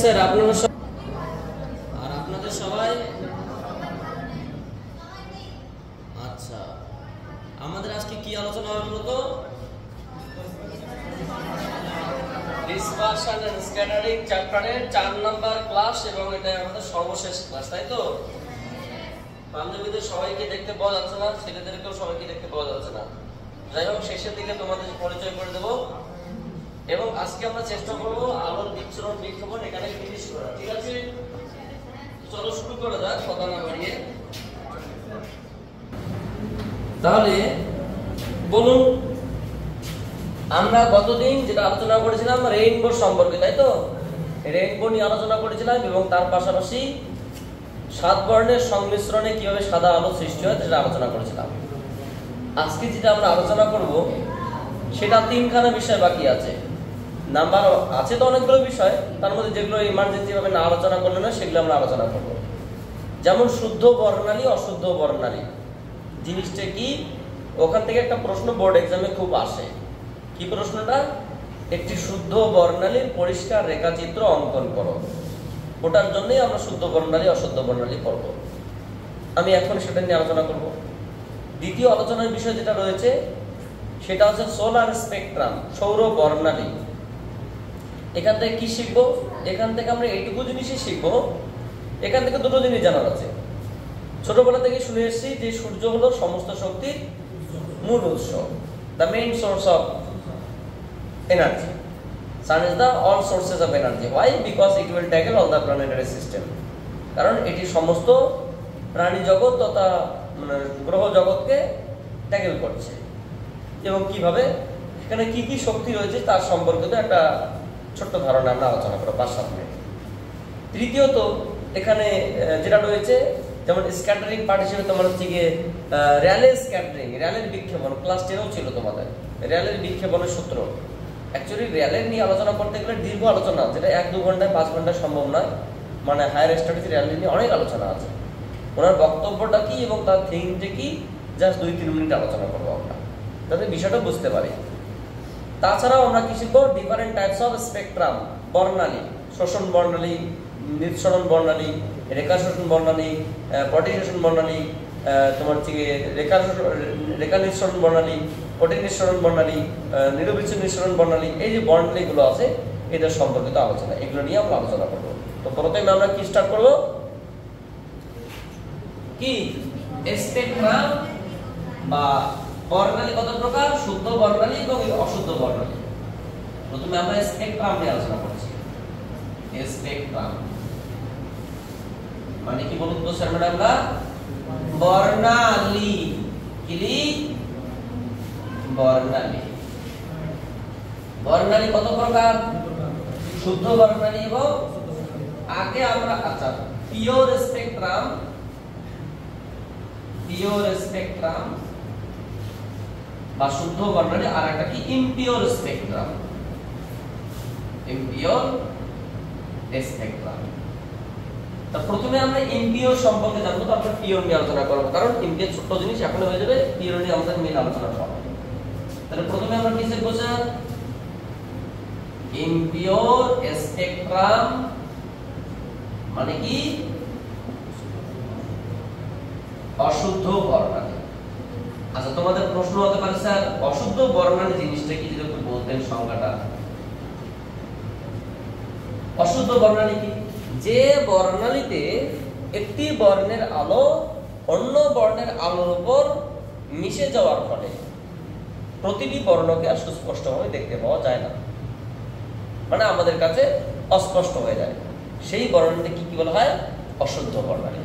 Sir আপনারা আর আপনাদের সবাই আচ্ছা আমাদের আজকে কি আলোচনা হবে বলতো ডিসপারশন এন্ড স্ক্যাটারিং চ্যাপ্টারের 4 নাম্বার ক্লাস এবং এটা আমাদের সর্বশেষ ক্লাস তাই তো বান্ধবীদের সবাইকে দেখতে পাওয়া যাচ্ছে না ছেলেদেরকেও সবাইকে দেখতে পাওয়া যাচ্ছে না যাই হোক শেষের দিকে তোমাদের পরিচয় করে দেব এবং আজকে আমরা চেষ্টা করব আলোর বিচ্ছুরণ বিক্ষেপণ এখানে ফিনিশ করা ঠিক আছে চলো শুরু করা যাক কথা না বাড়িয়ে তাহলে বলুন আমরা গতদিন যেটা আলোচনা করেছিলাম রেইনবো সম্পর্কে তাই তো রেইনবো নিয়ে আলোচনা করেছিলাম এবং তার পাশাপাশি 7 বর্ণের সংমিশ্রণে কিভাবে সাদা আলো সৃষ্টি হয় সেটা আলোচনা করেছিলাম আজকে যেটা আমরা আলোচনা করব সেটা 3খানা বিষয় বাকি আছে নাম্বার আছে তো অনেকগুলো বিষয় তার মধ্যে যেগুলো ইমার্জেন্সি ভাবে না আলোচনা করলে না সেগুলো আমরা আলোচনা করব যেমন শুদ্ধ বর্ণালী অশুদ্ধ বর্ণালী জিনিসটা কি ওখান থেকে একটা প্রশ্ন বোর্ড এক্সামে খুব আসে কি প্রশ্নটা একটি শুদ্ধ বর্ণালীর পরিষ্কার রেখাচিত্র অঙ্কন করো ওটার জন্যই আমরা শুদ্ধ বর্ণালী অশুদ্ধ বর্ণালী পড়ব আমি এখন সেটা নিয়ে আলোচনা করব দ্বিতীয় আলোচনার বিষয় যেটা রয়েছে সেটা হচ্ছে সোলার স্পেকট্রাম সৌর বর্ণালী এখান থেকে কি শিখবো এখান থেকে আমরা এইটুকু জিনিসই শিখবো এখান থেকে দুটো জিনিস জানার আছে ছোটবেলা থেকে শুনে এসেছি যে সূর্য হলো সমস্ত শক্তির মূল উৎস the main source of energy Sun is the all sources of energy. Why? Because it will tackle all the planetary system. কারণ এটি সমস্ত প্রাণী জগৎ তথা গ্রহ জগৎকে ট্যাকেল করছে এবং কিভাবে এখানে কি কি শক্তি রয়েছে তার সম্পর্কিত একটা ছোট্ট ধারণা আমরা আলোচনা করব 5-7 মিনিট তৃতীয়ত এখানে যেটা রয়েছে যেমন স্ক্যাটারিং পার্ট হিসেবে তোমার হচ্ছে গিয়ে র্যালের স্ক্যাটারিং র্যালের বিক্ষেপণ ক্লাস 10 ছিল তোমাদের র্যালের বিক্ষেপণের সূত্র অ্যাকচুয়ালি র্যালের নিয়ে আলোচনা করতে গেলে দীর্ঘ আলোচনা যেটা 1-2 ঘন্টায় 5 ঘন্টায় সম্ভব নয় মানে হায়ার স্টাডিজ র্যাল নিয়ে অনেক আলোচনা আছে ওনার বক্তব্যটা কি এবং তার থিংটা কি জাস্ট 2-3 মিনিট আলোচনা করবো আমরা যাতে বিষয়টা বুঝতে পারি তাছাড়াও আমরা কি শিখবো ডিফারেন্ট টাইপস অফ স্পেকট্রাম বর্ণালী শোষণ বর্ণালী নিঃসরণ বর্ণালী রেখা শোষণ বর্ণালী পটি শোষণ বর্ণালী তোমার হচ্ছে রেখা নিঃসরণ বর্ণালী পটি নিঃসরণ বর্ণালী নিরবিচ্ছিন্ন নিঃসরণ বর্ণালী এই যে বর্ণালীগুলো আছে এদের সম্পর্কিত আলোচনা এগুলো নিয়ে আমরা আলোচনা করবো তো প্রথমে আমরা কি স্টার্ট করবো কি স্পেকট্রাম বা বর্ণালী কত প্রকার শুদ্ধ বর্ণালী এবং অশুদ্ধ বর্ণালী প্রথমে আমরা স্পেকট্রাম নিয়ে আলোচনা করছি স্পেকট্রাম মানে কি বলুন তো স্যার ম্যাডামরা বর্ণালী কি বর্ণালী বর্ণালী কত প্রকার শুদ্ধ বর্ণালী এবং আগে আমরা আচ্ছা পিওর স্পেকট্রাম বা শুদ্ধ বর্ণালী আর একটা কি ইমপিওর স্পেকট্রাম তো প্রথমে আমরা ইমপিওর সম্পর্কে জানবো তারপর পিওর নিয়ে আলোচনা করবো কারণ ইমপিওর ছোট জিনিস এখন হয়ে যাবে পিওর নিয়ে আমাদের মেইন আলোচনা হবে তাহলে প্রথমে আমরা কি শিখবো স্যার ইমপিওর স্পেকট্রাম মানে কি অশুদ্ধ বর্ণালী আচ্ছা তোমাদের প্রশ্ন হতে পারে স্যার অশুদ্ধ বর্ণালী জিনিসটা কি যদি একটু বলতেন সংজ্ঞাটা অশুদ্ধ বর্ণালী কি যে বর্ণালীতে একটি বর্ণের আলো অন্য বর্ণের আলোর উপর মিশে যাওয়ার ফলে প্রতিটি বর্ণকে আর সুস্পষ্টভাবে দেখতে পাওয়া যায় না মানে আমাদের কাছে অস্পষ্ট হয়ে যায় সেই বর্ণালীতে কি বলা হয় অশুদ্ধ বর্ণালী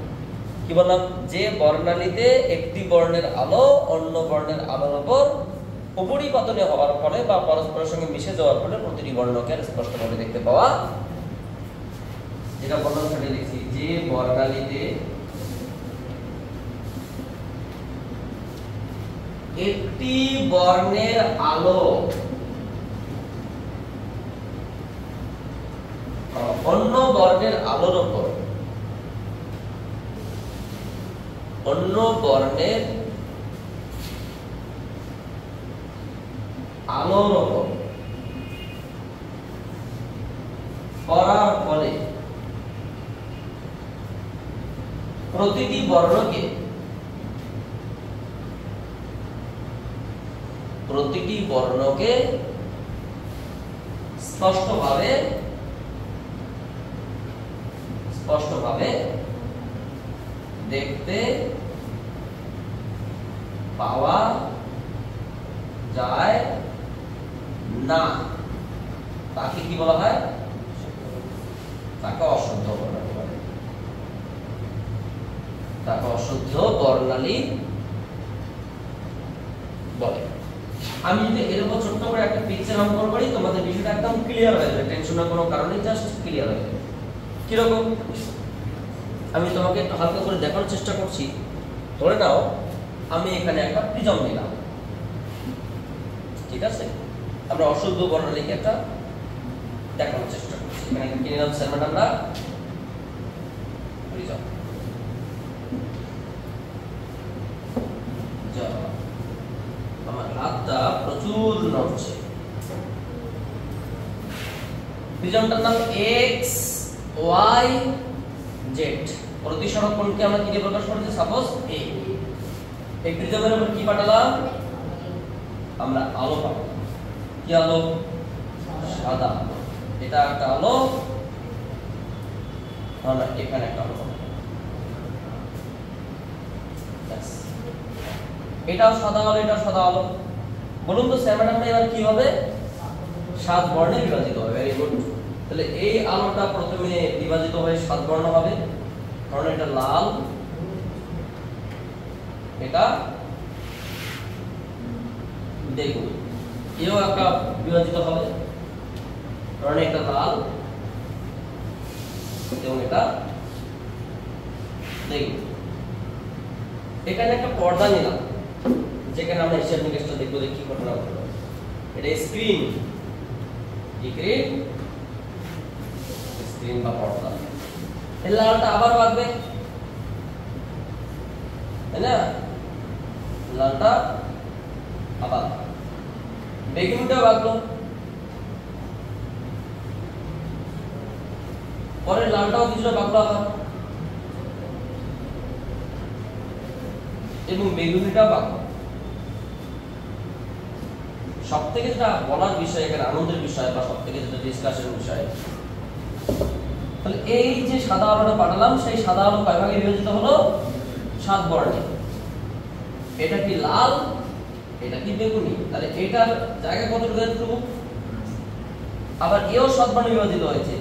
কি বললাম যে বর্ণালীতে একটি বর্ণের আলো অন্য বর্ণের আলোর উপর উপরিপাতনে হওয়ার ফলে বা পরস্পরের সঙ্গে মিশে যাওয়ার ফলে প্রতিটি বর্ণকে আর স্পষ্টভাবে দেখতে পাওয়া যেটা বললাম সেটা লিখছি যে বর্ণালীতে একটি বর্ণের আলো অন্য বর্ণের আলোর উপর অন্য বর্ণের আলোর উপর করার ফলে প্রতিটি বর্ণকে স্পষ্টভাবে দেখতে পাওয়া যায় না, তাকে কি বলা হয়? তাকে অশুদ্ধ বর্ণালী বলে। তাকে অশুদ্ধ বর্ণালী বলে। আমি যদি এরকম ছোট্ট করে একটা পিকচার অঙ্কন করি, তোমাদের বিষয়টা একদম ক্লিয়ার হয়ে যাবে, টেনশনের কোনো কারণে, জাস্ট ক্লিয়ার হয়ে যাবে। কিরকম আমি তোমাকে একটু হালকা করে দেখানোর চেষ্টা করছি। ধরে নাও আমি এখানে একটা প্রিজম নিলাম, ঠিক আছে? আমরা অশুদ্ধ বর্ণালীকে একটা দেখানোর চেষ্টা করছি। এখানে কি নিলাম? সেগমেন্ট আমরা প্রিজম। আমার হাতটা প্রচুর নড়ছে। প্রিজমটার নাম এক্স ওয়াই জেড। প্রতিসরক কোণকে আমরা কি দিয়ে প্রকাশ করেছি? সাপোজ এ। এই প্রিজমের উপর কি পাঠালাম? আমরা আলো পাবো। কি আলো? সাদা আলো। এটা একটা আলো, আমরা এখানে একটা আলো পাবো। এটাও সাদা আলো, এটাও সাদা আলো। বলুন তো স্যামাটামটা এবার কি হবে? 7 বর্ণে বিভাজিত হবে। Very good. তাহলে এই আলোটা প্রথমে বিভাজিত হয়ে 7 বর্ণ হবে, কারণ এটা লাল, এটা দেখুন এও একটা বিভাজিত হবে, কারণ এটা লাল এবং এটা দেখুন। এখানে একটা পর্দা নিলাম, যেখানে আমরা হিসাব নিকেশটা দেখবো যে কি ঘটনা ঘটলো। এটা স্ক্রিন, স্ক্রিন বা পর্দা। এই লালটা আবার বাঁধবে, তাই না? লালটা আবার, বেগুনটা বাঁধলো, পরে লালটাও কিছুটা বাঁধলো আবার, এবং বেগুনিটা বাঁধলো। সব থেকে যেটা বলার বিষয়, এখানে আনন্দের বিষয় বা সব থেকে যেটা ডিসকাশনের বিষয়, তাহলে এই যে সাদা আলোটা পাঠালাম, সেই সাদা আলো কয় ভাগে বিভাজিত হলো? 7 বর্ণে। এটা কি লাল, এটা কি বেগুনি, তাহলে এটার জায়গা কতটুকু? আবার এও 7 বর্ণে বিভাজিত হয়েছে।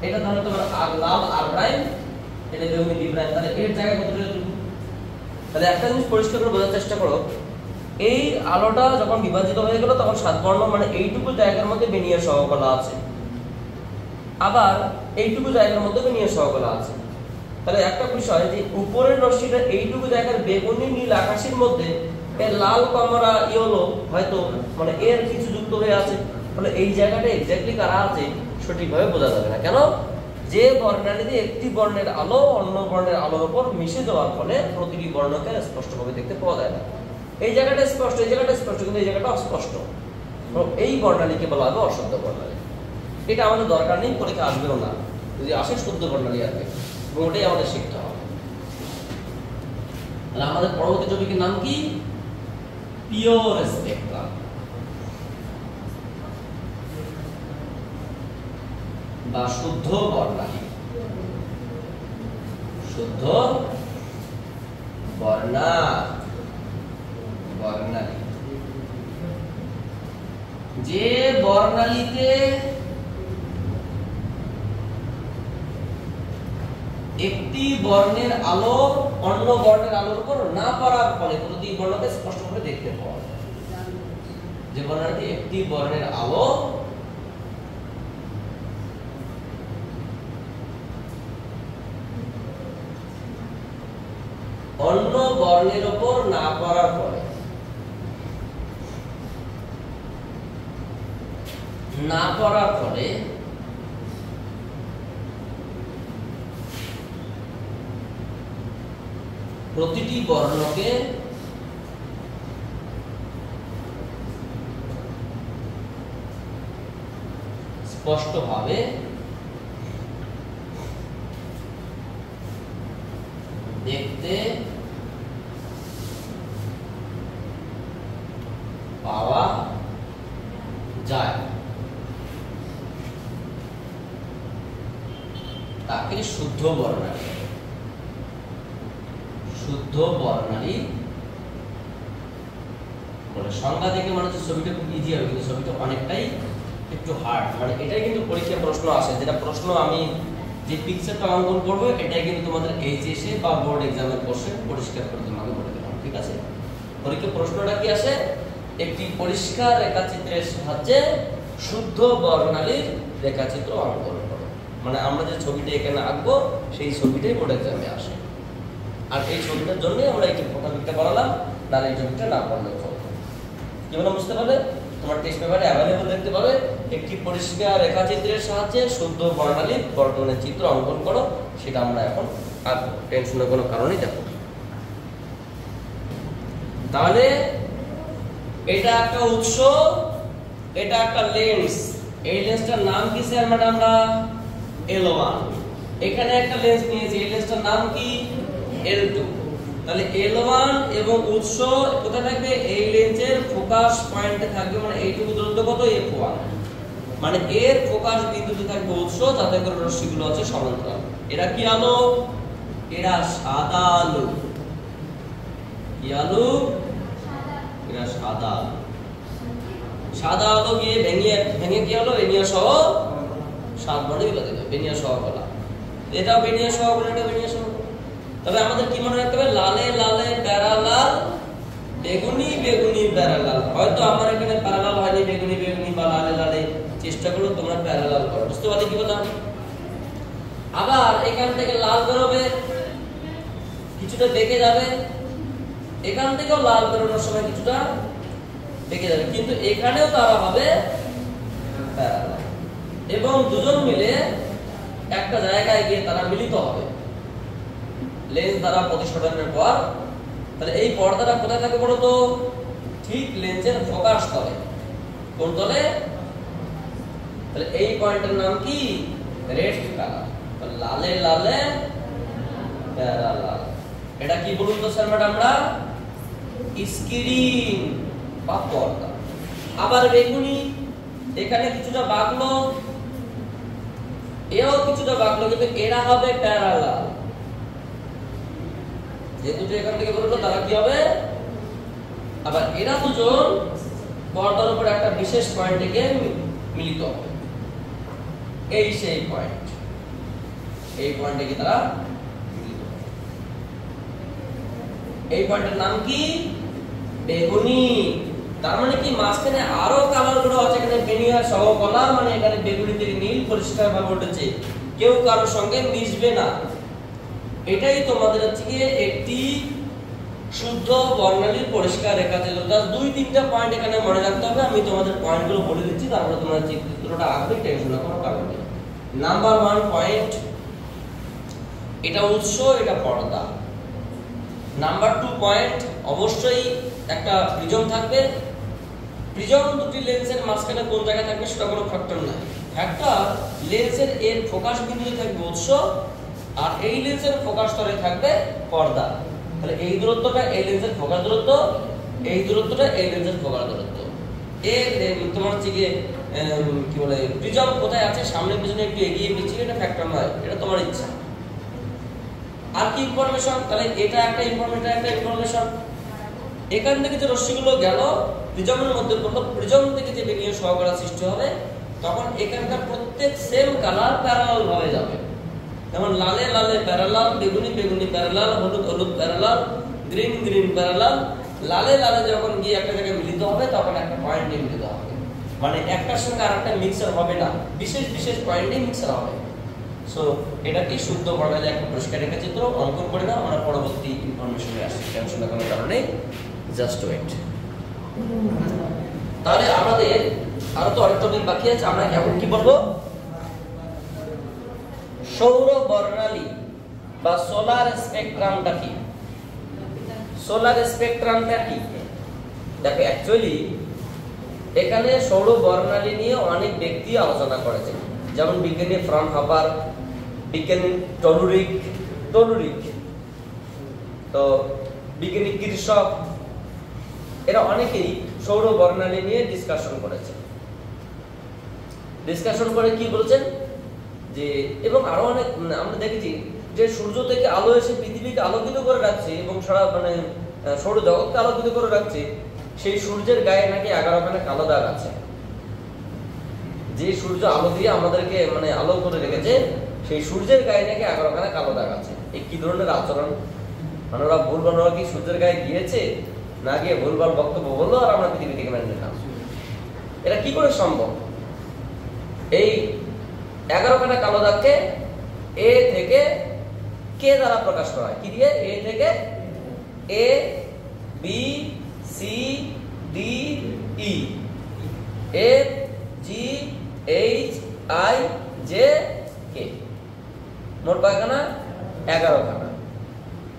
এটা ধরো তোমার লাল আর প্রাইম, এটা বেগুনি ডি প্রাইম, তাহলে এর জায়গা কতটুকু? তাহলে একটা জিনিস পরিষ্কার করে বোঝার চেষ্টা করো, এই আলোটা যখন বিভাজিত হয়ে গেল তখন 7 বর্ণ, মানে এইটুকু জায়গার মধ্যে বেনিয়ার সহকলা আছে, আবার এইটুকু জায়গার মধ্যে বেনিয়ার সহকলা আছে। তাহলে একটা বিষয় যে উপরের রশ্মিটা এইটুকু জায়গার বেগুনি নীল আকাশের মধ্যে এর লাল কমরা ইয়েলো হয়তো মানে এর কিছু যুক্ত হয়ে আছে, মানে এই জায়গাটা এক্স্যাক্টলি কারা আছে সঠিকভাবে বোঝা যাবে না। কেন? যে বর্ণালীতে একটি বর্ণের আলো অন্য বর্ণের আলোর উপর মিশে যাওয়ার ফলে প্রতিটি বর্ণকে স্পষ্টভাবে দেখতে পাওয়া যায় না। এই জায়গাটা স্পষ্ট, এই জায়গাটা স্পষ্ট, কিন্তু এই জায়গাটা অস্পষ্ট। এই বর্ণালীকে বলা হবে অশুদ্ধ বর্ণালী। এটা আমাদের দরকার নেই, পরীক্ষা আসবেও না। যদি আসে শুদ্ধ বর্ণালী আসবে, এবং ওটাই আমাদের শিখতে হবে। তাহলে আমাদের পরবর্তী টপিকের নাম কি? পিওর স্পেকট্রাম বা শুদ্ধ বর্ণালী। শুদ্ধ বর্ণালী, যে বর্ণালীতে একটি বর্ণের আলো অন্য বর্ণের আলোর উপর না পড়ার ফলে প্রতি বর্ণকে স্পষ্টভাবে দেখতে পাওয়া যায়। যে বর্ণালীতে একটি বর্ণের আলো অন্য বর্ণের উপর না পড়ার ফলে প্রতিটি বর্ণকে স্পষ্টভাবে দেখতে পাওয়া যায় তাকে শুদ্ধ বর্ণালী বলে। সংজ্ঞা থেকে মানে হচ্ছে ছবিটা খুব ইজি হবে, কিন্তু ছবিটা অনেকটাই একটু হার্ড। মানে এটাই কিন্তু পরীক্ষায় প্রশ্ন আসে, যেটা প্রশ্ন আমি যে পিকচারটা অঙ্কন করবো এটাই কিন্তু তোমাদের এইচএসএ বা বোর্ড এক্সামের কোশ্চেন পরিষ্কার করে তোমাকে বলে দিলাম, ঠিক আছে? পরীক্ষা প্রশ্নটা কি আসে, একটি পরিষ্কার রেখাচিত্রের সাহায্যে শুদ্ধ বর্ণালীর রেখাচিত্র অঙ্কন করো। মানে আমরা যে ছবিটা এখানে আঁকবো সেই ছবিটাই বোর্ড এক্সামে আসে, আর এই ছবিটার জন্যই আমরা এই ফটোপিকটা বানালাম, তাহলে এই ছবিটা না পড়লে চলবে। কি বলে বুঝতে পারবে? তোমার টেস্ট পেপারে অ্যাভেলেবল দেখতে পাবে, একটি পরিষ্কার রেখাচিত্রের সাহায্যে শুদ্ধ বর্ণালীর বর্তমানের চিত্র অঙ্কন করো। সেটা আমরা এখন আঁকবো, টেনশনের কোনো কারণেই দেখো। তাহলে এটা একটা উৎস, এটা একটা লেন্স। এই লেন্সটার নাম কি স্যার ম্যাডামরা? L1। এখানে একটা লেন্স নিয়েছি, এই লেন্সটার নাম কি? L2। তাহলে L1 এবং উৎস কোথায় থাকবে? এই লেন্সের ফোকাস পয়েন্টে থাকবে, মানে এইটুকু দূরত্ব কত? F1। মানে এর ফোকাস বিন্দুতে থাকবে উৎস, যাতে করে রশ্মিগুলো আছে সমান্তরাল। এরা কি আলো? এরা সাদা আলো। কি আলো? এরা সাদা আলো। সাদা আলো গিয়ে ভেঙে কি হলো? বেনিয়া সহ 7 বলে দিল, বেনিয়া সহ বলা। এটাও বেনিয়া সহ বলে, এটা বেনিয়া সহ। তবে আমাদের কি মনে রাখতে হবে? লালে লালে প্যারালাল, বেগুনি বেগুনি প্যারালাল। হয়তো আমার এখানে প্যারালাল হয়নি, বেগুনি বেগুনি বা লালে লালে, চেষ্টা করো তোমরা প্যারালাল করো। বুঝতে পারলে কি বললাম? আবার এখান থেকে লাল বেরোবে, কিছুটা বেঁকে যাবে, এখান থেকেও লাল বেরোনোর সময় কিছুটা বেঁকে যাবে, কিন্তু এখানেও তারা হবে প্যারালাল। এবং দুজন মিলে একটা জায়গায় গিয়ে তারা মিলিত হবে লেন্স দ্বারা প্রতিসরণের পর। তাহলে এই পর্দাটা কোথায় থাকে বলো তো? ঠিক লেন্সের ফোকাস তলে। কোন তলে? তাহলে এই পয়েন্টের নাম কি? Red colour. লালে লালে প্যারালাল। এটা কি বলুন তো স্যার ম্যাডামরা? স্ক্রিন বা পর্দা। আবার বেগুনি, এখানে কিছুটা বাঁকলো, এও কিছুটা বাঁকলো, কিন্তু এরা হবে প্যারালাল। যে দুটো এখান থেকে বেরোলো তারা কি হবে? আবার এরা দুজন পর্দার উপর একটা বিশেষ পয়েন্টে গিয়ে মিলিত হবে। এই সেই পয়েন্ট, এই পয়েন্টে গিয়ে তারা মিলিত হবে। এই পয়েন্টের নাম কি? বেগুনি। তার মানে কি মাঝখানে আরো কালার গুলো আছে, এখানে বেনিয়া সহ কলা, মানে এখানে বেগুনি থেকে নীল পরিষ্কার ভাবে উঠেছে, কেউ কারোর সঙ্গে মিশবে না। এটাই তোমাদের হচ্ছে কি একটি শুদ্ধ বর্ণালীর পরিষ্কার রেখাচিত্র। জাস্ট 2-3টা পয়েন্ট এখানে মনে রাখতে হবে। আমি তোমাদের পয়েন্টগুলো বলে দিচ্ছি, তারপরে তোমরা চিত্রটা আঁকবে, টেনশনের কোনো কারণ নেই। নাম্বার 1 পয়েন্ট, এটা উৎস, এটা পর্দা। নাম্বার 2 পয়েন্ট, অবশ্যই একটা প্রিজম থাকবে। প্রিজম দুটি লেন্সের মাঝখানে কোন জায়গায় থাকবে সেটা কোনো ফ্যাক্টর নয়। ফ্যাক্টর লেন্সের এর ফোকাস বিন্দুতে থাকবে উৎস, আর এই লেন্সের ফোকাস তলে থাকবে পর্দা। তাহলে এই দূরত্বটা এই লেন্সের ফোকাস দূরত্ব, এই দূরত্বটা এই লেন্সের ফোকাস দূরত্ব। এর তোমার হচ্ছে কি বলে প্রিজম কোথায় আছে, সামনে পিছনে একটু এগিয়ে পিছিয়ে, এটা ফ্যাক্টর নয়, এটা তোমার ইচ্ছা। আর কি ইনফরমেশন? তাহলে এটা একটা ইনফরমেশন, একটা ইনফরমেশন। এখান থেকে যে রশ্মিগুলো গেল প্রিজমের মধ্যে পড়লো, প্রিজম থেকে যে বেরিয়ে সহকরা সৃষ্টি হবে, তখন এখানকার প্রত্যেক সেম কালার প্যারালাল ভাবে যাবে। যেমন লালে লালে প্যারালাল, বেগুনি বেগুনি প্যারালাল, হলুদ হলুদ প্যারালাল, গ্রিন গ্রিন প্যারালাল। লালে লালে যখন গিয়ে একটা জায়গায় মিলিত হবে, তখন একটা পয়েন্টে মিলিত হবে। মানে একটার সঙ্গে আরেকটা মিক্সার হবে না, বিশেষ বিশেষ পয়েন্টে মিক্সার হবে। সো এটা কি শুদ্ধ বর্ণালী একটা পরিষ্কার রেখাচিত্র অঙ্কন করে নাও, আমরা পরবর্তী ইনফরমেশনে আসছি, টেনশনের কোনো কারণে, জাস্ট ওয়েট। তাহলে আমাদের আরো তো অনেক টপিক বাকি আছে, আমরা এখন কি বলবো? সৌর বর্ণালী বা সোলার স্পেকট্রামটা কি? সোলার স্পেকট্রামটা কি? দেখো অ্যাকচুয়ালি এখানে সৌর বর্ণালী নিয়ে অনেক ব্যক্তি আলোচনা করেছে, যেমন বিজ্ঞানী ফ্রনহফার, বিজ্ঞানী টলুরিক, তো বিজ্ঞানী কিরশফ, এরা অনেকেই সৌর বর্ণালী নিয়ে ডিসকাশন করেছে। ডিসকাশন করে কি বলছেন যে, এবং আরো অনেক আমরা দেখেছি যে সূর্য থেকে আলো এসে পৃথিবীকে আলোকিত করে রাখছে এবং সারা সৌর জগৎকে আলোকিত করে রাখছে, সেই সূর্যের গায়ে নাকি 11খানা কালো দাগ আছে। যে সূর্য আলো দিয়ে আমাদেরকে আলো করে রেখেছে, সেই সূর্যের গায়ে নাকি 11খানা কালো দাগ আছে। এই কি ধরনের আচরণ! ওরা ভুলভাল, ওরা কি সূর্যের গায়ে গিয়েছে, না গিয়ে ভুলভাল বক্তব্য বললো আর আমরা পৃথিবী থেকে মেনে নিলাম। এটা কি করে সম্ভব? এই 11খানা কালো দাগকে এ থেকে কে দ্বারা প্রকাশ করা হয়? কি দিয়ে? এ থেকে A, B, C, D, E, F, G, H, I, J, K. মোট কয়খানা? 11খানা।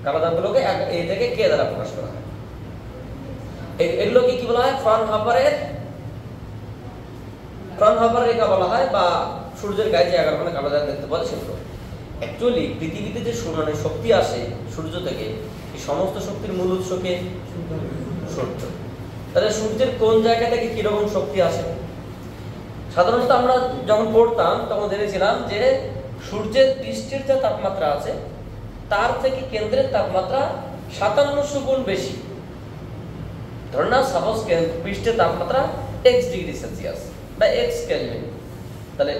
কালো দাগগুলোকে এ থেকে কে দ্বারা প্রকাশ করা হয়। এগুলোকে কি বলা হয়? ফ্রনহফারের রেখা বলা হয়, বা সূর্যের গায়ে যে 11খানা কালো দাগ দেখতে পাওয়া যায় সেগুলো। অ্যাকচুয়ালি পৃথিবীতে যে শক্তি আসে সূর্য থেকে, এই সমস্ত শক্তির মূল উৎস কে? সূর্য। তাহলে সূর্যের কোন জায়গা থেকে কিরকম শক্তি আসে? সাধারণত আমরা যখন পড়তাম তখন জেনেছিলাম যে সূর্যের পৃষ্ঠের যে তাপমাত্রা আছে তার থেকে কেন্দ্রের তাপমাত্রা 5700 গুণ বেশি। ধরুন না, সাপোজ পৃষ্ঠের তাপমাত্রা x ডিগ্রি সেলসিয়াস বা x কেলভিন, তাহলে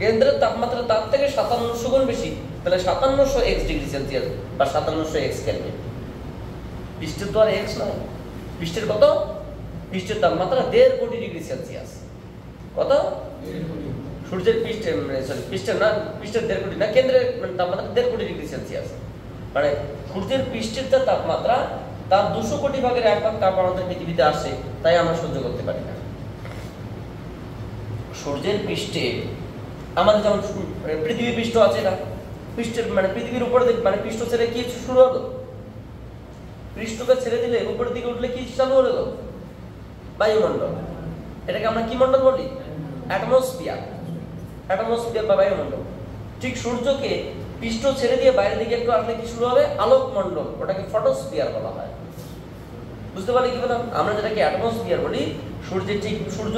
কেন্দ্রের তাপমাত্রা তার থেকে 5700 গুণ বেশি, তাহলে 5700 x ডিগ্রি সেলসিয়াস বা 5700 x কেলভিন। পৃষ্ঠের তো আর x নয়, পৃষ্ঠের কত? পৃষ্ঠের তাপমাত্রা 1.5 কোটি ডিগ্রি সেলসিয়াস। কত? সূর্যের পৃষ্ঠে, পৃষ্ঠের 1.5 কোটি না, কেন্দ্রের তাপমাত্রা 1.5 কোটি ডিগ্রি সেলসিয়াস। সূর্যের পৃষ্ঠের যে তাপমাত্রা তার 200 কোটি ভাগের 1 ভাগ তাপ আমাদের পৃথিবীতে আসে, তাই আমরা সহ্য করতে পারি না। সূর্যের পৃষ্ঠে আমাদের যেমন পৃথিবী পৃষ্ঠ আছে, এটা পৃষ্ঠের পৃথিবীর উপরে পৃষ্ঠ ছেড়ে কি শুরু হলো? পৃষ্ঠকে ছেড়ে দিলে উপরের দিকে উঠলে কি চালু হলো? বায়ুমণ্ডল। এটাকে আমরা কি মণ্ডল বলি? অ্যাটমসফিয়ার বা বায়ুমণ্ডল। ঠিক সূর্যকে পৃষ্ঠ ছেড়ে দিয়ে বাইরের দিকে একটু আসলে কি শুরু হবে? আলোক মণ্ডল, ওটাকে ফটোস্ফিয়ার বলা হয়। বুঝতে পারলে কি বললাম? আমরা যেটাকে অ্যাটমসফিয়ার বলি, সূর্যের ঠিক সূর্য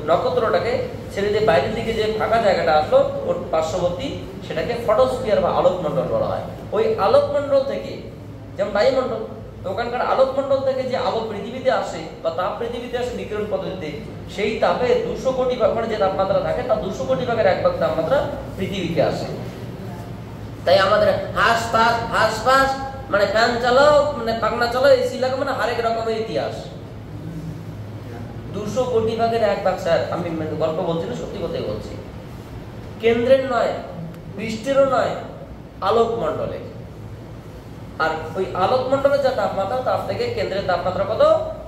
নক্ষত্রটাকে ছেড়ে দিয়ে বাইরের দিকে যে ফাঁকা জায়গাটা আসলো ওর পার্শ্ববর্তী, সেটাকে ফটোস্ফিয়ার বা আলোক মণ্ডল বলা হয়। ওই আলোক মণ্ডল থেকে, যেমন বায়ুমণ্ডল, তো ওখানকার আলোক মণ্ডল থেকে যে আলো পৃথিবীতে আসে বা তাপ পৃথিবীতে আসে বিকিরণ পদ্ধতিতে, সেই তাপে 200 কোটি ভাগ যে তাপমাত্রা থাকে তার 200 কোটি ভাগের 1 ভাগ তাপমাত্রা পৃথিবীতে আসে। তাই আমাদের হাঁস ফাঁস ফ্যান চালাও, পাখনা চালাও, এসি লাগাও, হরেক রকমের ইতিহাস। 200 কোটি ভাগের 1 ভাগ। স্যার আমি গল্প বলছি না, সত্যি কথাই বলছি। কেন্দ্রের নয়, পৃষ্ঠেরও নয়, আলোক মণ্ডলে। আর ওই আলোক মণ্ডলের যে তাপমাত্রা তার থেকে কেন্দ্রের তাপমাত্রা কত?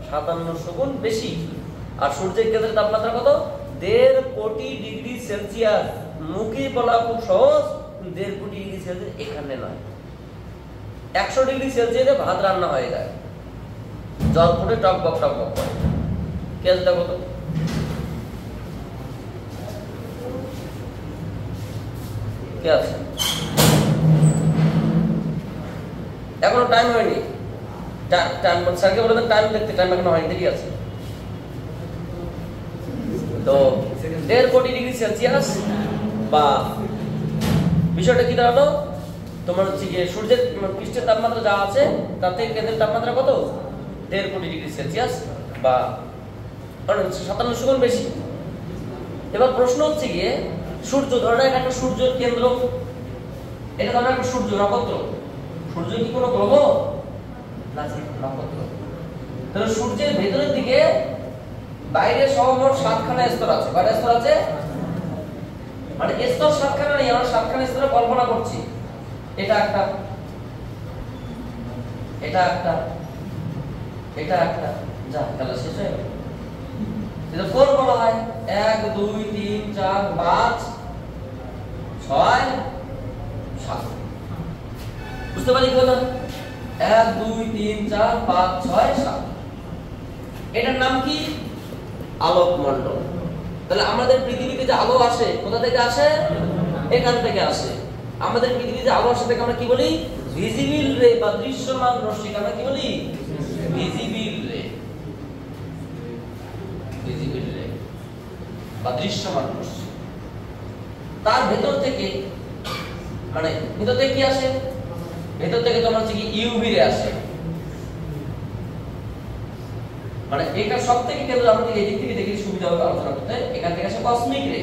5700 গুণ বেশি। আর সূর্যের কেন্দ্রের তাপমাত্রা কত? 1.5 কোটি ডিগ্রি সেলসিয়াস। মুখে বলা খুব সহজ, 1.5 কোটি ডিগ্রি সেলসিয়াস এখানে নয়। 100 ডিগ্রি সেলসিয়াসে ভাত রান্না হয়ে যায়, জল ফুটে টকবক করে। কেসটা কত? কে আছে? এখনো টাইম হয়নি। স্যারকে বলে দেন টাইম দেখতে, টাইম এখনো হয়নি, দেরি আছে। তো 1.5 কোটি ডিগ্রি সেলসিয়াস বা বিষয়টা কি দাঁড়ালো? তোমার হচ্ছে গিয়ে সূর্যের পৃষ্ঠের তাপমাত্রা যা আছে তার থেকে কেন্দ্রের তাপমাত্রা কত? 1.5 কোটি ডিগ্রি সেলসিয়াস বা 5700 গুণ বেশি। এবার প্রশ্ন হচ্ছে গিয়ে, সূর্য ধরনের একটা সূর্যের কেন্দ্র, এটা ধরনের একটা সূর্য নক্ষত্র। সূর্য কি কোনো গ্রহ না? নক্ষত্র। তাহলে সূর্যের ভেতরের দিকে বাইরে সর্বমোট 7খানা স্তর আছে। কয়টা স্তর আছে? স্তর 7খানা নেই, আমরা 7খানা স্তরে কল্পনা করছি। এটা একটা, এটা একটা, এটা একটা, যা খেলা শেষ হয়ে গেল। এটা কোন বলা হয়? 1 2 3 4 5 6 7। বুঝতে পারি কি বললাম? 1 2 3 4 5 6 7। এটার নাম কি? আলোক মণ্ডল। তাহলে আমাদের পৃথিবীতে যে আলো আসে কোথা থেকে আসে? এখান থেকে আসে। আমাদের পৃথিবীতে যে আলো আসে তাকে আমরা কি বলি? ভিজিবল রে বা দৃশ্যমান রশ্মি। আমরা কি বলি? ভিজিবল রে, ভিজিবল রে বা দৃশ্যমান রশ্মি। তার ভেতর থেকে মানে ভেতর থেকে কি আসে? ভেতর থেকে তোমার হচ্ছে কি ইউভি রে আসে। মানে এটা সবথেকে কেবল আমাদের এই দিক থেকে দেখে সুবিধা হবে আলোচনা করতে। এখান থেকে আসে কসমিক রে,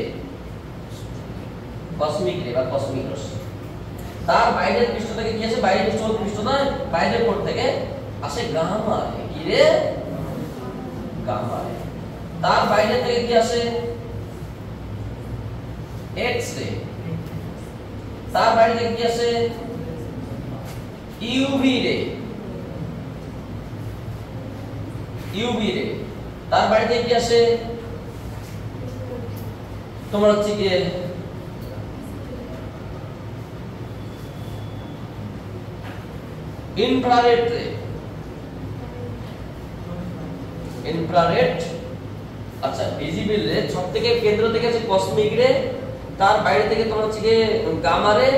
কসমিক রে বা কসমিক রশ্মি। তার বাইরের পৃষ্ঠ থেকে কি আসে? বাইরের পৃষ্ঠ নয়, বাইরের পর থেকে আসে গামা রে। কি রে? গামা রে। তার বাইরে থেকে কি আসে? X ray. তার বাইরে থেকে কি আসে? ইউভি রে, ইউভি রে। তার বাইরে থেকে কি আসে? তোমার হচ্ছে কি ইনফ্রারেড রে, ইনফ্রারেড। আচ্ছা, ভিজিবল রে সব থেকে কেন্দ্র থেকে আছে কসমিক রে, তার বাইরে থেকে তোমার হচ্ছে কি গামা রে।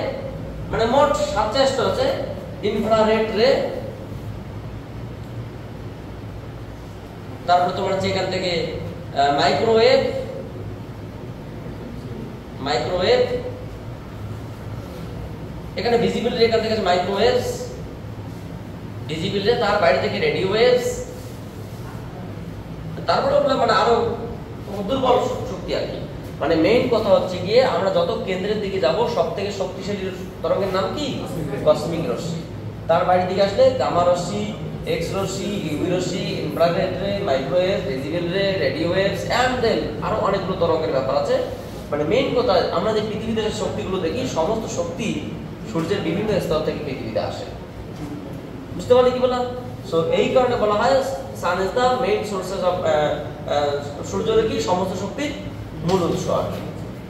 মানে মোট 7টা স্তর আছে। ইনফ্রারেড রে, তারপর তোমার হচ্ছে এখান থেকে মাইক্রোওয়েভ, মাইক্রোওয়েভ। এখানে ভিজিবল রে এখান থেকে আছে মাইক্রোওয়েভস, ভিজিবল রে। তার বাইরে থেকে রেডিও ওয়েভস। তারপরে মানে আরো দুর্বল শক্তি আর কি। মানে মেইন কথা হচ্ছে গিয়ে আমরা যত কেন্দ্রের দিকে যাব সবথেকে শক্তিশালী তরঙ্গের নাম কি? কসমিক রশ্মি। তার বাইরে দিকে আসলে গামা রশ্মি, এক্স রশ্মি, ইউভি রশ্মি, ইনফ্রারেড রে, মাইক্রোওয়েভ, ভিজিবল রে, রেডিও ওয়েভস এন্ড দেন আরো অনেকগুলো তরঙ্গের ব্যাপার আছে। মানে মেইন কথা আমরা যে পৃথিবীতে যে শক্তিগুলো দেখি সমস্ত শক্তি সূর্যের বিভিন্ন স্তর থেকে পৃথিবীতে আসে। বুঝতে পারলে কি বললাম? সো এই কারণে বলা হয় sun is the main sources of, সূর্যের কি সমস্ত শক্তির মূল উৎস।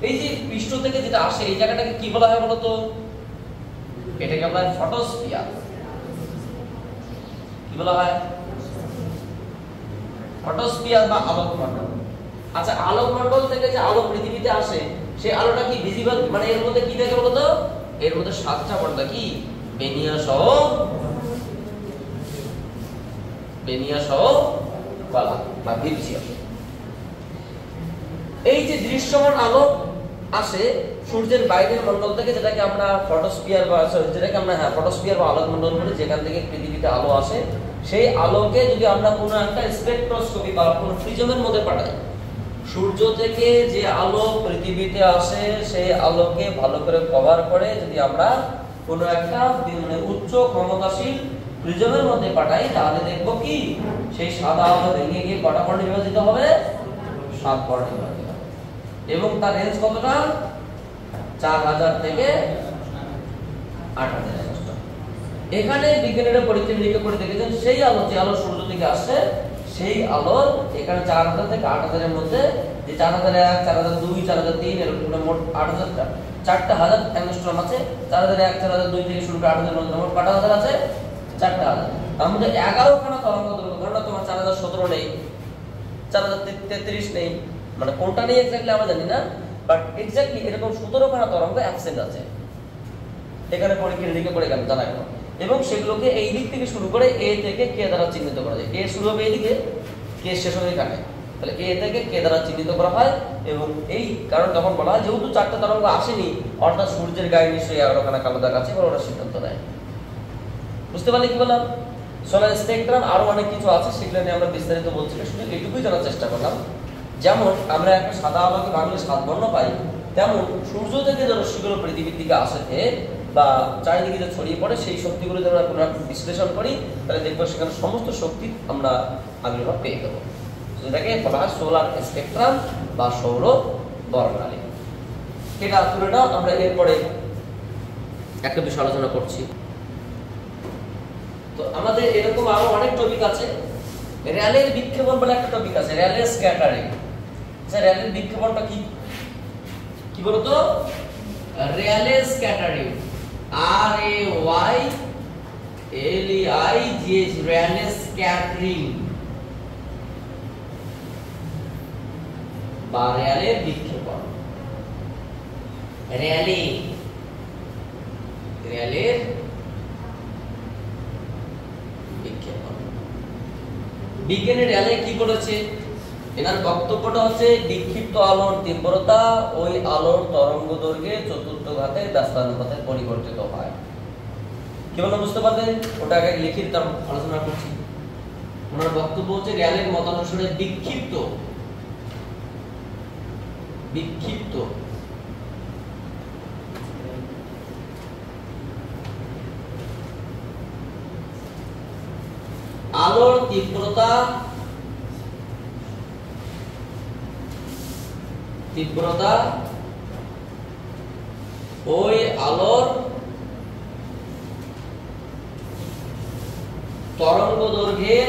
এই যে পৃষ্ঠ থেকে যেটা আসে এই জায়গাটাকে কি বলা হয় বলতো? এটাকে আমরা ফটোস্ফিয়ার। কি বলা হয়? ফটোস্ফিয়ার বা আলোক মণ্ডল। আচ্ছা, আলোক মণ্ডল থেকে যে আলো পৃথিবীতে আসে সেই আলোটা কি ভিজিবল? মানে এর মধ্যে কি থাকে বলতো? এর মধ্যে 7টা পর্দা কি বেনিয়া সহ, বেনিয়া সহ বলা বা ভিপসিয়াম। এই যে দৃশ্যমান আলো আসে সূর্যের বাইরের মণ্ডল থেকে, যেটাকে আমরা ফটোস্ফিয়ার বা যেটাকে আমরা ফটোস্ফিয়ার বা আলোক মণ্ডল বলি, যেখান থেকে পৃথিবীতে আলো আসে, সেই আলোকে যদি আমরা কোনো একটা স্পেকট্রোস্কোপি বা কোনো প্রিজমের মধ্যে পাঠাই, সূর্য থেকে যে আলো পৃথিবীতে আসে সেই আলোকে ভালো করে কভার করে যদি আমরা কোনো একটা মানে উচ্চ ক্ষমতাশীল প্রিজমের মধ্যে পাঠাই, তাহলে দেখবো কি সেই সাদা আলো ভেঙে গিয়ে কটা পর্যায়ে বিভাজিত হবে? 7 পর্যায়ে বিভাজিত হবে। এবং তার রেঞ্জ কতটা? 4000 থেকে 8000। এখানে বিজ্ঞানীরা পরীক্ষা নিরীক্ষা করে দেখেছেন সেই আলো যে আলো সূর্য থেকে আসে সেই আলোর এখানে 4000 থেকে 8000 এর মধ্যে যে 4001, 4002, 4003 এরকম মোট 8000টা 4000 অ্যাংস্ট্রম আছে। 4001, 4002 থেকে শুরু করে 8000 মধ্যে মোট কটা হাজার আছে? 4000। তার মধ্যে 11খানা তরঙ্গ দৈর্ঘ্য। ধরো তোমার 4017 নেই, 4033 নেই, মানে কোনটা নেই এক্স্যাক্টলি আমরা জানি না, বাট এক্স্যাক্টলি এরকম 17খানা তরঙ্গ অ্যাবসেন্ট আছে। এখানে পরীক্ষা নিরীক্ষা করে জানা গেল। এবং সেগুলোকে এই দিক থেকে শুরু করে এ থেকে কে দ্বারা চিহ্নিত করা যায়। এ শুরু হবে এইদিকে, কে শেষ হবে এখানে। তাহলে এ থেকে কে দ্বারা চিহ্নিত করা হয়। এবং এই কারণ তখন বলা হয় যেহেতু 4টা তরঙ্গ আসেনি, অর্থাৎ সূর্যের গায়ে নিশ্চয়ই 11খানা কালো দাগ আছে, বলে ওরা সিদ্ধান্ত নেয়। বুঝতে পারলে কি বললাম? সোলার স্পেকট্রাম আরো অনেক কিছু আছে, সেগুলো নিয়ে আমরা বিস্তারিত বলছি না, শুধু এইটুকুই জানার চেষ্টা করলাম। যেমন আমরা একটা সাদা আলোকে ভাঙলে 7 বর্ণ পাই, তেমন সূর্য থেকে যে রশ্মিগুলো পৃথিবীর দিকে আসে বা চারিদিকে যে ছড়িয়ে পড়ে সেই শক্তিগুলো যদি আমরা কোনো বিশ্লেষণ করি, তাহলে দেখবো সেখানে সমস্ত শক্তি আমরা আবির্ভাব পেয়ে যাবো, যেটাকে বলা হয় সোলার স্পেকট্রাম বা সৌর বর্ণালী। এটা তুলে নাও, আমরা এরপরে একটা বিষয় আলোচনা করছি। তো আমাদের এরকম আরো অনেক টপিক আছে। র্যালের বিক্ষেপণ বলে একটা টপিক আছে, র্যালের স্ক্যাটারিং। আচ্ছা, র্যালের বিক্ষেপণটা কি কি বলতো? র্যালের স্ক্যাটারিং, RAYLEIGH, র্যালের স্ক্যাটারিং। বা র্যালের বিক্ষেপণ। র্যালের বিক্ষেপণ। বিজ্ঞানী র্যালে কি বলেছে? এনার বক্তব্যটা হচ্ছে বিক্ষিপ্ত আলোর তীব্রতা ওই আলোর তরঙ্গ দৈর্ঘ্যে চতুর্থ ঘাতের ব্যস্তানুপাতে পরিবর্তিত হয়। কি বলতে বুঝতে পারলেন? ওটা আগে লিখে দিতাম, আলোচনা করছি। ওনার বক্তব্য হচ্ছে র্যালের মতানুসারে বিক্ষিপ্ত আলোর তীব্রতা ওই আলোর তরঙ্গ দৈর্ঘ্যের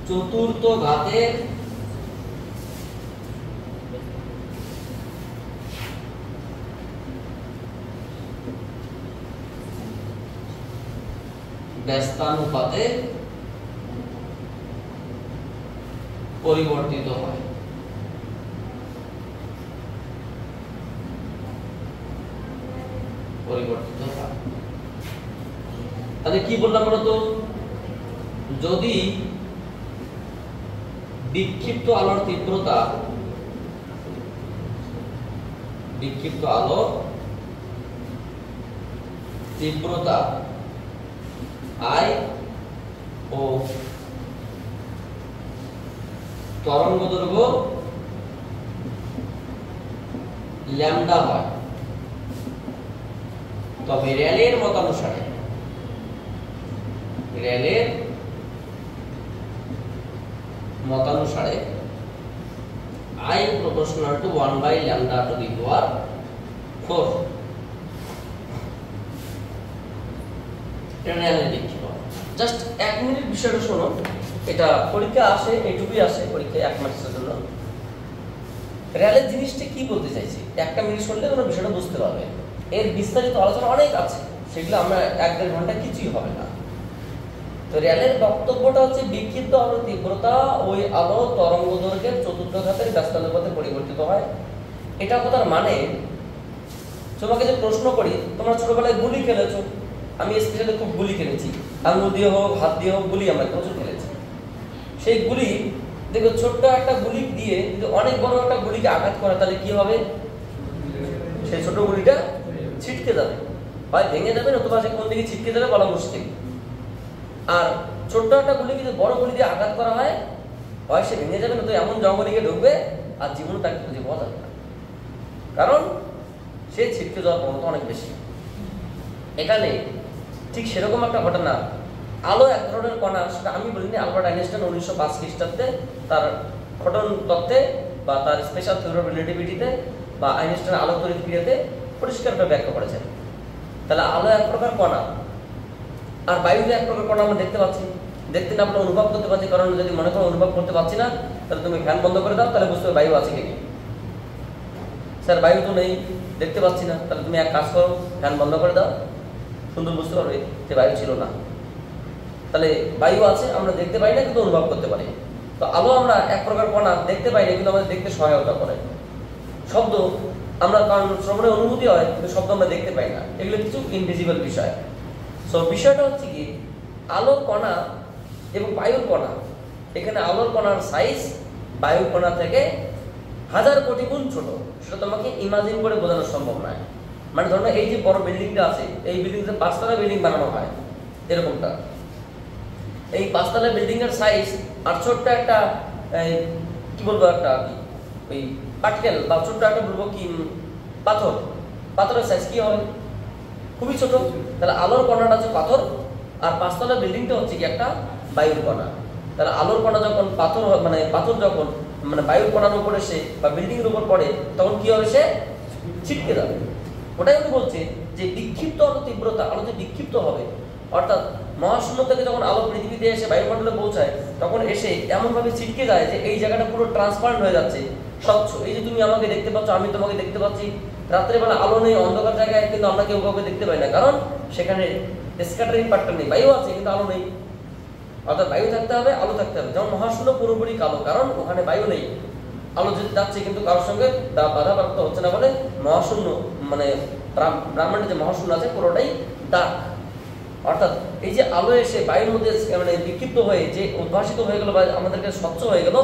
চতুর্থ ঘাতের ব্যস্তানুপাতে পরিবর্তিত হয়। তাহলে কি বললাম বলতো? যদি বিক্ষিপ্ত আলোর তীব্রতা I ও তরঙ্গ দৈর্ঘ্য ল্যামডা হয়, তবে র্যালের মতানুসারে I proportional to 1 by lambda to the power 4। Just 1 minute বিষয়টা শোনো। এটা পরীক্ষা আসে, এইটুকুই আসে পরীক্ষায় 1 মার্কের জন্য। র্যালের জিনিসটা কি বলতে চাইছি, 1টা মিনিট শুনলে তোমরা বিষয়টা বুঝতে পারবে। এর বিস্তারিত আলোচনা অনেক আছে, সেগুলো আমরা 1-1.5 ঘন্টা কিছুই হবে না। তো র্যালের বক্তব্যটা হচ্ছে বিক্ষিপ্ত আলোর তীব্রতা ওই আলো তরঙ্গ দৈর্ঘ্যের চতুর্থ ঘাতের ব্যস্তানুপাতে পরিবর্তিত হয়। এটা কথার মানে, তোমাকে যে প্রশ্ন করি, তোমরা ছোটবেলায় গুলি খেলেছো, আমি স্পেশালি খুব গুলি খেলেছি, আঙুল দিয়ে হোক হাত দিয়ে হোক গুলি আমরা প্রচুর খেলেছি। সেই গুলি দেখো, ছোট্ট একটা গুলি দিয়ে যদি অনেক বড় একটা গুলিকে আঘাত করে তাহলে কি হবে? সেই ছোট গুলিটা ছিটকে যাবে, হয় ভেঙে যাবে, নতুবা সে কোন দিকে ছিটকে যাবে বলা মুশকিল। আর ছোট্ট একটা গুলিকে যদি বড় গুলি দিয়ে আঘাত করা হয়, হয় সে ভেঙে যাবে, নতুবা এমন জঙ্গলে গিয়ে ঢুকবে আর জীবনে তাকে খুঁজে পাওয়া যাবে না, কারণ সে ছিটকে যাওয়ার ক্ষমতা অনেক বেশি। এখানে ঠিক সেরকম একটা ঘটনা। আলো এক ধরনের কণা, সেটা আমি বলিনি, আলবার্ট আইনস্টাইন 1905 খ্রিস্টাব্দে তার ফটন তত্ত্বে বা তার স্পেশাল থিওরি অফ রিলেটিভিটিতে বা আইনস্টাইনের আলোক তড়িৎ ক্রিয়াতে পরিষ্কারভাবে ব্যাখ্যা করেছেন। তাহলে আলো এক প্রকার কণা, আর বায়ু এক প্রকার কণা আমরা দেখতে পাচ্ছি। দেখতে না আমরা অনুভব করতে পারছি, কারণ যদি মনে করো অনুভব করতে পারছি না, তাহলে তুমি ফ্যান বন্ধ করে দাও, তাহলে বুঝতে হবে বায়ু আছে কি নেই। স্যার বায়ু তো নেই, দেখতে পাচ্ছি না, তাহলে তুমি এক কাজ করো, ফ্যান বন্ধ করে দাও, সুন্দর বুঝতে পারবে যে বায়ু ছিল না। তাহলে বায়ু আছে, আমরা দেখতে পাই না কিন্তু অনুভব করতে পারি। তো আলো আমরা এক প্রকার কণা, দেখতে পাই না কিন্তু আমাদের দেখতে সহায়তা করে। শব্দ আমরা, কারণ শ্রবণের অনুভূতি হয় কিন্তু শব্দ আমরা দেখতে পাই না, এগুলো কিছু ইনভিজিবল বিষয়। সো বিষয়টা হচ্ছে কি, আলোর কণা এবং বায়ুর কণা, এখানে আলোর কণার সাইজ বায়ুর কণা থেকে 1000 কোটি গুণ ছোট। সেটা তোমাকে ইমাজিন করে বোঝানো সম্ভব নয়। মানে ধরো এই যে বড় বিল্ডিংটা আছে, এই বিল্ডিংটা 5 তলা বিল্ডিং বানানো হয় এরকমটা, এই 5 তলা বিল্ডিং এর সাইজ আর ছোট্ট একটা কি বলবো, একটা ওই পার্টিকেল বা ছোট্ট একটা বলবো কি পাথরের সাইজ কি হবে? খুবই ছোট। তাহলে আলোর কণাটা হচ্ছে পাথর, আর 5 তলা বিল্ডিংটা হচ্ছে কি একটা বায়ুর কণা। তাহলে আলোর কণা যখন পাথর যখন বায়ুর কণার উপর এসে বা বিল্ডিং এর উপর পড়ে, তখন কি হবে? সে ছিটকে যাবে। ওটাই আমি বলছি যে বিক্ষিপ্ত আলো তীব্রতা, আলো যে বিক্ষিপ্ত হবে, অর্থাৎ মহাশূন্য থেকে যখন আলো পৃথিবীতে এসে বায়ুমণ্ডলে পৌঁছায়, তখন এসে এমনভাবে ছিটকে যায় যে এই জায়গাটা পুরো ট্রান্সপারেন্ট হয়ে যাচ্ছে, স্বচ্ছ। এই যে তুমি আমাকে দেখতে পাচ্ছ, আমি তোমাকে দেখতে পাচ্ছি, রাত্রেবেলা আলো নেই, অন্ধকার জায়গায় কিন্তু আমরা কেউ কাউকে দেখতে পাই না, কারণ সেখানে স্ক্যাটারিং পার্টটা নেই, বায়ু আছে কিন্তু আলো নেই। অর্থাৎ বায়ু থাকতে হবে, আলো থাকতে হবে। যেমন মহাশূন্য পুরোপুরি কালো, কারণ ওখানে বায়ু নেই, আলো যদি যাচ্ছে কিন্তু কারোর সঙ্গে বাধাপ্রাপ্ত হচ্ছে না বলে মহাশূন্য, মানে ব্রহ্মাণ্ডে যে মহাশূন্য আছে পুরোটাই ডার্ক। অর্থাৎ এই যে আলো এসে বায়ুর মধ্যে মানে বিক্ষিপ্ত হয়ে যে উদ্ভাসিত হয়ে গেল বা আমাদেরকে স্বচ্ছ হয়ে গেল,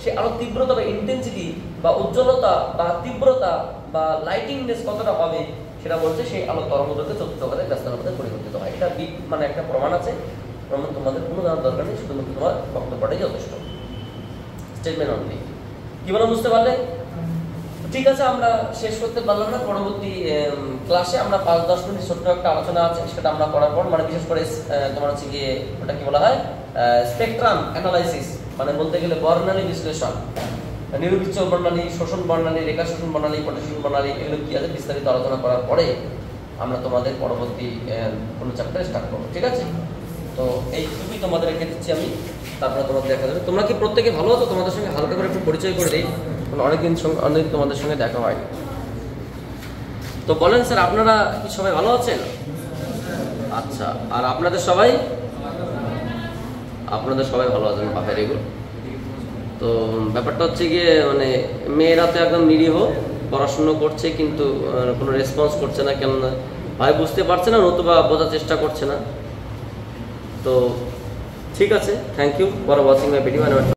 সে আলো তীব্রতা বা ইন্টেন্সিটি বা উজ্জ্বলতা বা তীব্রতা বা লাইটিংনেস কতটা হবে সেটা বলছে সেই আলো তরঙ্গদৈর্ঘ্য চতুর্থ ঘাতের ব্যস্ততার মধ্যে পরিবর্তিত হয়। এটা মানে একটা প্রমাণ আছে, প্রমাণ তোমাদের কোনো জানার দরকার নেই, শুধুমাত্র তোমার বক্তব্যটাই যথেষ্ট, স্টেটমেন্ট অনলি। কি বলো, বুঝতে পারলে? ঠিক আছে, আমরা শেষ করতে পারলাম না। পরবর্তী ক্লাসে আমরা 5-10 মিনিট ছোট্ট একটা আলোচনা আছে, সেটা আমরা করার পর মানে বিশেষ করে তোমার হচ্ছে গিয়ে ওটা কি বলা হয়, স্পেকট্রাম অ্যানালাইসিস, মানে বলতে গেলে বর্ণালী বিশ্লেষণ, নিরবিচ্ছিন্ন বর্ণালী, শোষণ বর্ণালী, রেখা শোষণ বর্ণালী, পটাশন বর্ণালী, এগুলো কি আছে বিস্তারিত আলোচনা করার পরে আমরা তোমাদের পরবর্তী কোনো চ্যাপ্টার স্টার্ট করবো। ঠিক আছে, তো এইটুকুই তোমাদের রেখে দিচ্ছি আমি, তারপরে তোমাদের দেখা যাবে। তোমরা কি প্রত্যেকে ভালো আছো? তোমাদের সঙ্গে হালকা করে একটু পরিচয় করে দিই, অনেকদিন তোমাদের সঙ্গে দেখা হয়নি। তো বলেন স্যার, আপনারা কি সবাই ভালো আছেন? আচ্ছা, আর আপনাদের সবাই ভালো আছেন? Very good. তো ব্যাপারটা হচ্ছে গিয়ে মানে মেয়েরা তো একদম নিরীহ, পড়াশুনো করছে কিন্তু কোনো রেসপন্স করছে না, কেন ভাই বুঝতে পারছে না, নতুবা বোঝার চেষ্টা করছে না। তো ঠিক আছে, thank you for watching my video.